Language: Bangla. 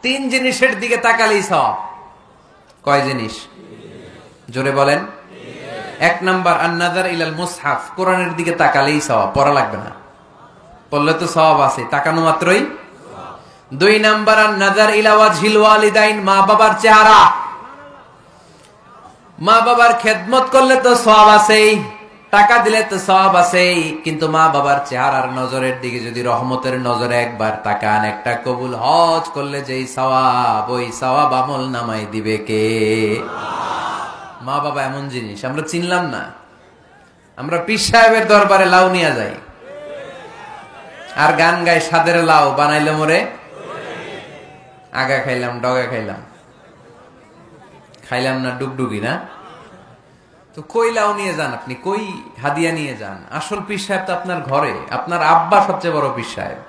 তিন জিনিসের দিকে তাকালেই সওয়াব। কয় জিনিস? জোরে বলেন। এক নাম্বার আন-নাযার ইলাল মুসহাফ, কোরআনের দিকে তাকালেই সওয়াব, পড়া লাগবে না, পড়লে তো সওয়াব আছে, তাকানো মাত্রই। দুই নাম্বার আন-নাযার ইলা ওয়াজহিল ওয়ালিদাইন, মা বাবার চেহারা, মা বাবার খেদমত করলে তো সওয়াব আছেই, টাকা দিলে তো সওয়াব আছেই, কিন্তু মা বাবার চেহারার নজরের দিকে যদি রহমতের নজরে একবার তাকান, একটা কবুল হজ করলে যেই সওয়াব, ওই সওয়াব আমল নামাই দিবে কে? মা বাবা এমন জিনিস আমরা চিনলাম না। আমরা পীর সাহেবের দরবারে লাউ নিয়ে যাই আর গান গাই, সাদের লাউ বানাইলে মোরে, আগা খাইলাম ডগা খাইলাম, খাইলাম না ডুগডুগি না। তো কই লাউ নিয়ে যান আপনি, কই হাদিয়া নিয়ে যান? আসল পীর সাহেব তো আপনার ঘরে, আপনার আব্বা সবচেয়ে বড় পীর সাহেব।